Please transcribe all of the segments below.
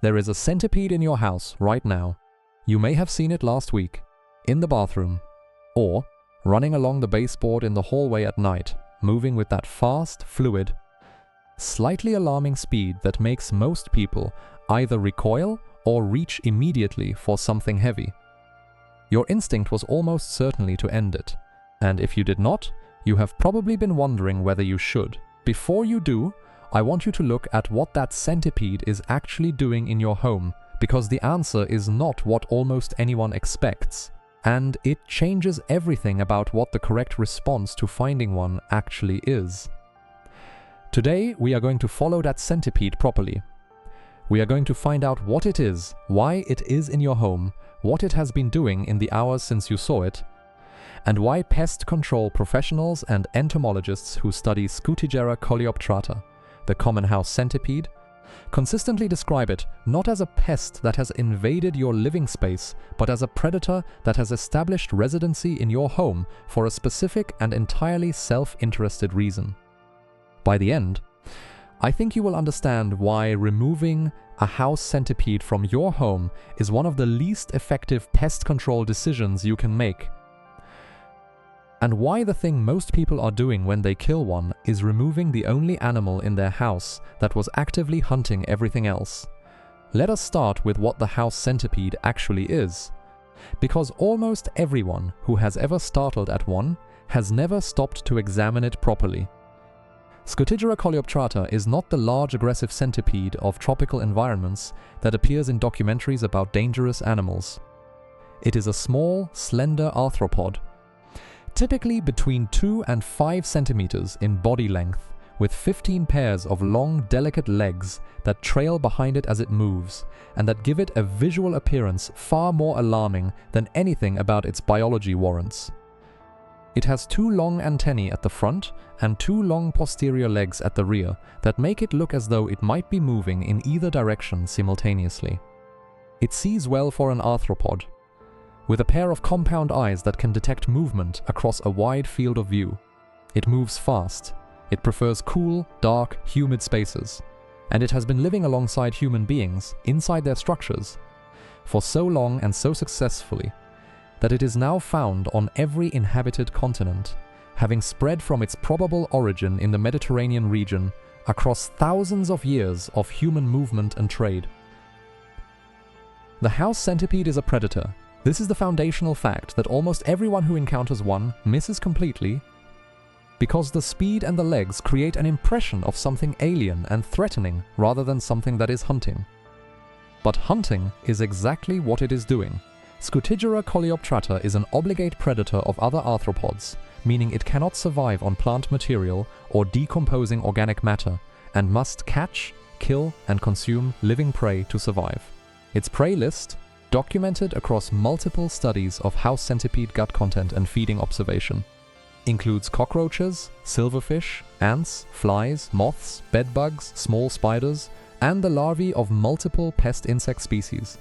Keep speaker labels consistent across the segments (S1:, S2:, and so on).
S1: There is a centipede in your house right now. You may have seen it last week, in the bathroom, or running along the baseboard in the hallway at night, moving with that fast, fluid, slightly alarming speed that makes most people either recoil or reach immediately for something heavy. Your instinct was almost certainly to end it, and if you did not, you have probably been wondering whether you should. Before you do, I want you to look at what that centipede is actually doing in your home, because the answer is not what almost anyone expects, and it changes everything about what the correct response to finding one actually is. Today, we are going to follow that centipede properly. We are going to find out what it is, why it is in your home, what it has been doing in the hours since you saw it, and why pest control professionals and entomologists who study Scutigera coleoptrata, the common house centipede, consistently describe it not as a pest that has invaded your living space, but as a predator that has established residency in your home for a specific and entirely self-interested reason. By the end, I think you will understand why removing a house centipede from your home is one of the least effective pest control decisions you can make, and why the thing most people are doing when they kill one is removing the only animal in their house that was actively hunting everything else. Let us start with what the house centipede actually is, because almost everyone who has ever startled at one has never stopped to examine it properly. Scutigera coleoptrata is not the large aggressive centipede of tropical environments that appears in documentaries about dangerous animals. It is a small, slender arthropod, typically between 2 and 5 centimeters in body length, with 15 pairs of long, delicate legs that trail behind it as it moves, and that give it a visual appearance far more alarming than anything about its biology warrants. It has 2 long antennae at the front and 2 long posterior legs at the rear that make it look as though it might be moving in either direction simultaneously. It sees well for an arthropod, with a pair of compound eyes that can detect movement across a wide field of view. It moves fast. It prefers cool, dark, humid spaces. And it has been living alongside human beings, inside their structures, for so long and so successfully that it is now found on every inhabited continent, having spread from its probable origin in the Mediterranean region across thousands of years of human movement and trade. The house centipede is a predator. This is the foundational fact that almost everyone who encounters one misses completely, because the speed and the legs create an impression of something alien and threatening rather than something that is hunting. But hunting is exactly what it is doing. Scutigera coleoptrata is an obligate predator of other arthropods, meaning it cannot survive on plant material or decomposing organic matter, and must catch, kill, and consume living prey to survive. Its prey list, documented across multiple studies of house centipede gut content and feeding observation, includes cockroaches, silverfish, ants, flies, moths, bedbugs, small spiders, and the larvae of multiple pest insect species.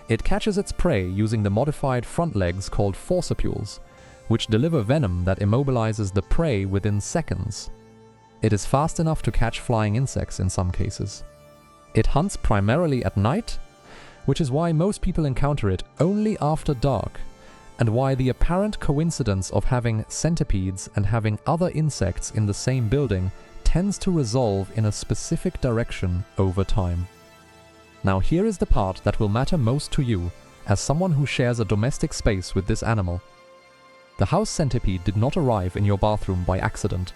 S1: It catches its prey using the modified front legs called forcipules, which deliver venom that immobilizes the prey within seconds. It is fast enough to catch flying insects in some cases. It hunts primarily at night, which is why most people encounter it only after dark, and why the apparent coincidence of having centipedes and having other insects in the same building tends to resolve in a specific direction over time. Now here is the part that will matter most to you, as someone who shares a domestic space with this animal. The house centipede did not arrive in your bathroom by accident.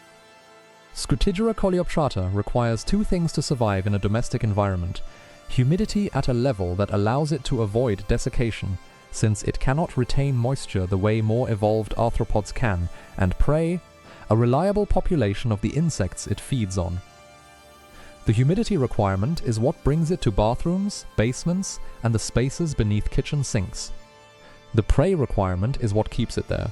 S1: Scutigera coleoptrata requires 2 things to survive in a domestic environment: humidity at a level that allows it to avoid desiccation, since it cannot retain moisture the way more evolved arthropods can, and prey, a reliable population of the insects it feeds on. The humidity requirement is what brings it to bathrooms, basements, and the spaces beneath kitchen sinks. The prey requirement is what keeps it there.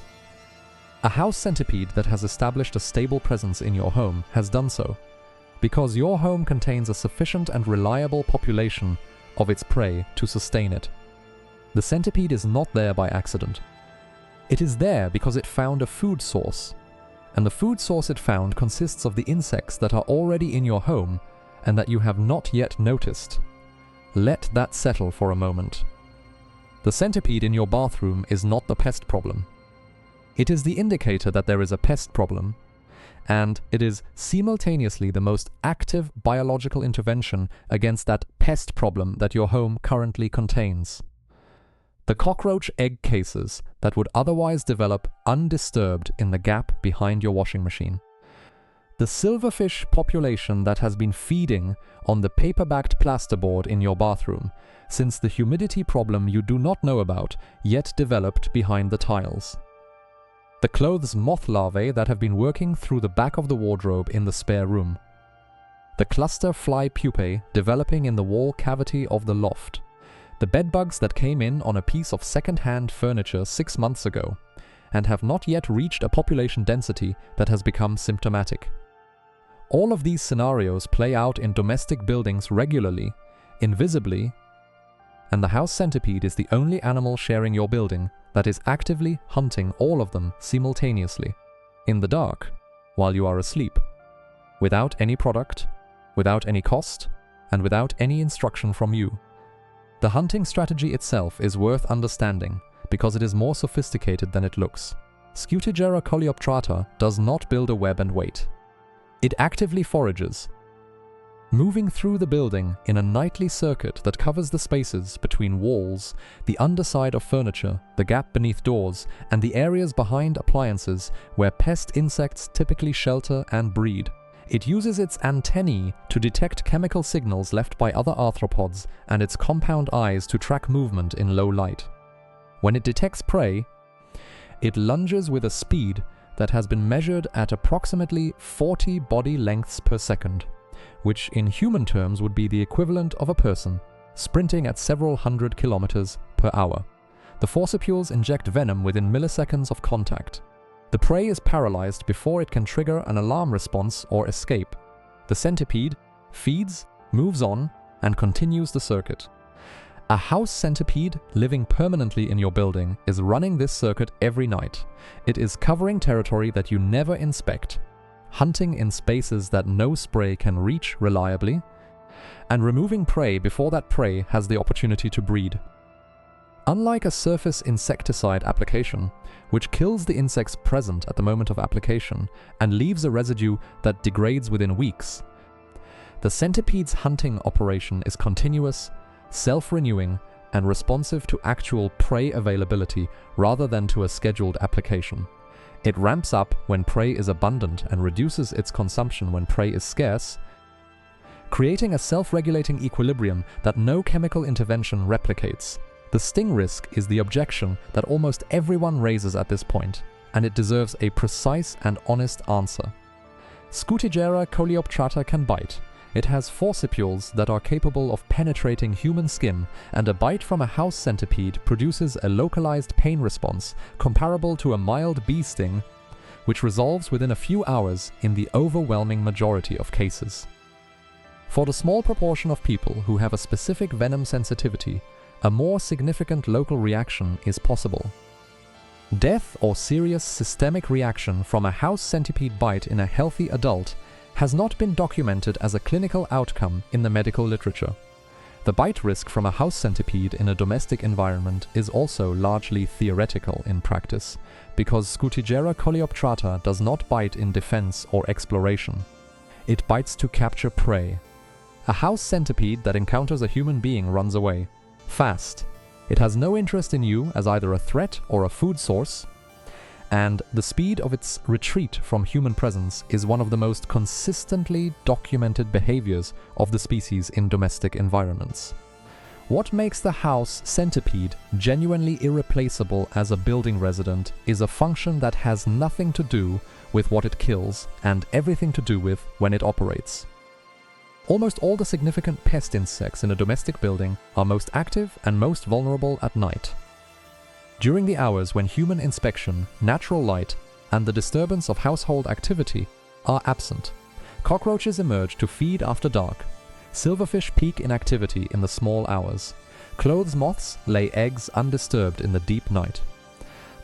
S1: A house centipede that has established a stable presence in your home has done so, because your home contains a sufficient and reliable population of its prey to sustain it. The centipede is not there by accident. It is there because it found a food source, and the food source it found consists of the insects that are already in your home and that you have not yet noticed. let that settle for a moment. The centipede in your bathroom is not the pest problem. It is the indicator that there is a pest problem, and it is simultaneously the most active biological intervention against that pest problem that your home currently contains. The cockroach egg cases that would otherwise develop undisturbed in the gap behind your washing machine. The silverfish population that has been feeding on the paper-bagged plasterboard in your bathroom since the humidity problem you do not know about yet developed behind the tiles. The clothes moth larvae that have been working through the back of the wardrobe in the spare room. The cluster fly pupae developing in the wall cavity of the loft. The bedbugs that came in on a piece of second-hand furniture 6 months ago and have not yet reached a population density that has become symptomatic. All of these scenarios play out in domestic buildings regularly, invisibly, and the house centipede is the only animal sharing your building that is actively hunting all of them simultaneously, in the dark, while you are asleep, without any product, without any cost, and without any instruction from you. The hunting strategy itself is worth understanding because it is more sophisticated than it looks. Scutigera coleoptrata does not build a web and wait. It actively forages, moving through the building in a nightly circuit that covers the spaces between walls, the underside of furniture, the gap beneath doors, and the areas behind appliances where pest insects typically shelter and breed. It uses its antennae to detect chemical signals left by other arthropods and its compound eyes to track movement in low light. When it detects prey, it lunges with a speed that has been measured at approximately 40 body lengths per second, which in human terms would be the equivalent of a person sprinting at several hundred kilometers per hour. The forcipules inject venom within milliseconds of contact. The prey is paralyzed before it can trigger an alarm response or escape. The centipede feeds, moves on, and continues the circuit. A house centipede living permanently in your building is running this circuit every night. It is covering territory that you never inspect, hunting in spaces that no spray can reach reliably, and removing prey before that prey has the opportunity to breed. Unlike a surface insecticide application, which kills the insects present at the moment of application and leaves a residue that degrades within weeks, the centipede's hunting operation is continuous, self-renewing, and responsive to actual prey availability rather than to a scheduled application. It ramps up when prey is abundant and reduces its consumption when prey is scarce, creating a self-regulating equilibrium that no chemical intervention replicates. The sting risk is the objection that almost everyone raises at this point, and it deserves a precise and honest answer. Scutigera coleoptrata can bite. It has forcipules that are capable of penetrating human skin, and a bite from a house centipede produces a localized pain response comparable to a mild bee sting, which resolves within a few hours in the overwhelming majority of cases. For the small proportion of people who have a specific venom sensitivity, a more significant local reaction is possible. Death or serious systemic reaction from a house centipede bite in a healthy adult has not been documented as a clinical outcome in the medical literature. The bite risk from a house centipede in a domestic environment is also largely theoretical in practice, because Scutigera coleoptrata does not bite in defense or exploration. It bites to capture prey. A house centipede that encounters a human being runs away, fast. It has no interest in you as either a threat or a food source, and the speed of its retreat from human presence is one of the most consistently documented behaviors of the species in domestic environments. What makes the house centipede genuinely irreplaceable as a building resident is a function that has nothing to do with what it kills and everything to do with when it operates. Almost all the significant pest insects in a domestic building are most active and most vulnerable at night. During the hours when human inspection, natural light, and the disturbance of household activity are absent, cockroaches emerge to feed after dark. Silverfish peak in activity in the small hours. Clothes moths lay eggs undisturbed in the deep night.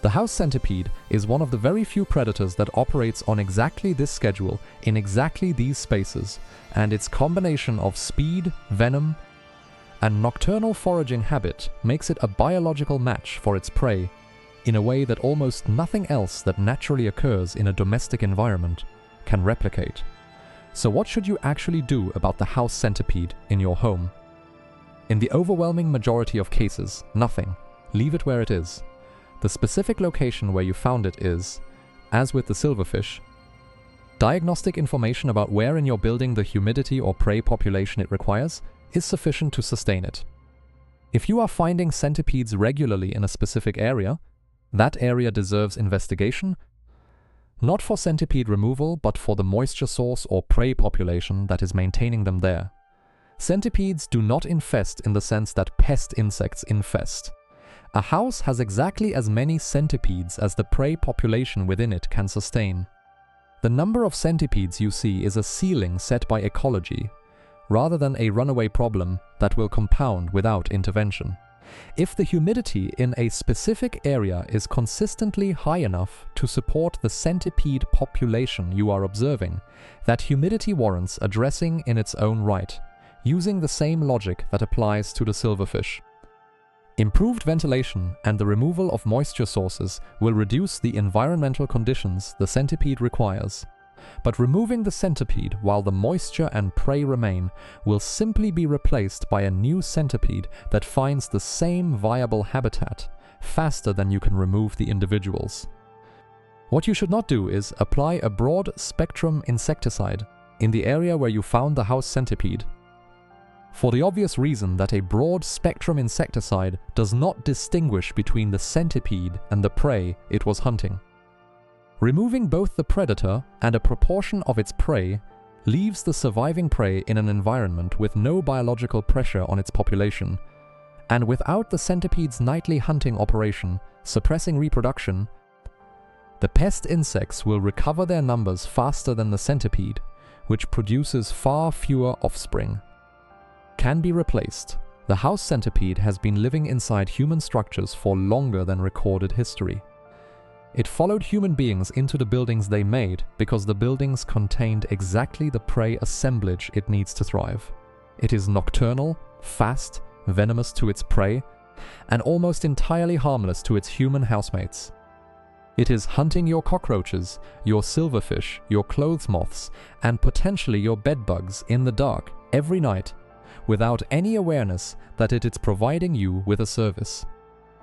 S1: The house centipede is one of the very few predators that operates on exactly this schedule in exactly these spaces, and its combination of speed, venom, and nocturnal foraging habit makes it a biological match for its prey in a way that almost nothing else that naturally occurs in a domestic environment can replicate. So what should you actually do about the house centipede in your home? In the overwhelming majority of cases, nothing. Leave it where it is. The specific location where you found it is, as with the silverfish, diagnostic information about where in your building the humidity or prey population it requires is sufficient to sustain it. If you are finding centipedes regularly in a specific area, that area deserves investigation, not for centipede removal, but for the moisture source or prey population that is maintaining them there. Centipedes do not infest in the sense that pest insects infest. A house has exactly as many centipedes as the prey population within it can sustain. The number of centipedes you see is a ceiling set by ecology, rather than a runaway problem that will compound without intervention. If the humidity in a specific area is consistently high enough to support the centipede population you are observing, that humidity warrants addressing in its own right, using the same logic that applies to the silverfish. Improved ventilation and the removal of moisture sources will reduce the environmental conditions the centipede requires. But removing the centipede while the moisture and prey remain will simply be replaced by a new centipede that finds the same viable habitat faster than you can remove the individuals. What you should not do is apply a broad-spectrum insecticide in the area where you found the house centipede, for the obvious reason that a broad-spectrum insecticide does not distinguish between the centipede and the prey it was hunting. Removing both the predator and a proportion of its prey leaves the surviving prey in an environment with no biological pressure on its population, and without the centipede's nightly hunting operation suppressing reproduction, the pest insects will recover their numbers faster than the centipede, which produces far fewer offspring. Can be replaced. The house centipede has been living inside human structures for longer than recorded history. It followed human beings into the buildings they made because the buildings contained exactly the prey assemblage it needs to thrive. It is nocturnal, fast, venomous to its prey, and almost entirely harmless to its human housemates. It is hunting your cockroaches, your silverfish, your clothes moths, and potentially your bedbugs in the dark every night, without any awareness that it is providing you with a service.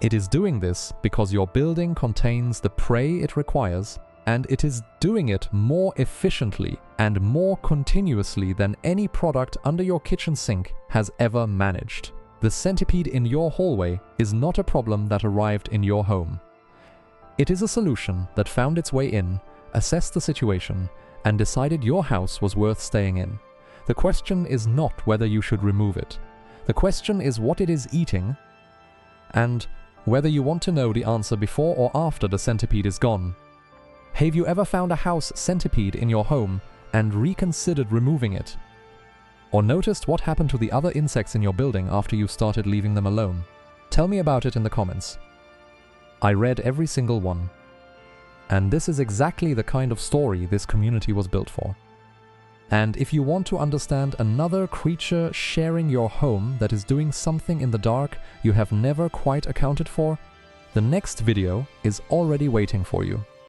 S1: It is doing this because your building contains the prey it requires, and it is doing it more efficiently and more continuously than any product under your kitchen sink has ever managed. The centipede in your hallway is not a problem that arrived in your home. It is a solution that found its way in, assessed the situation, and decided your house was worth staying in. The question is not whether you should remove it. The question is what it is eating, and whether you want to know the answer before or after the centipede is gone. Have you ever found a house centipede in your home and reconsidered removing it? Or noticed what happened to the other insects in your building after you started leaving them alone? Tell me about it in the comments. I read every single one. And this is exactly the kind of story this community was built for. And if you want to understand another creature sharing your home that is doing something in the dark you have never quite accounted for, the next video is already waiting for you.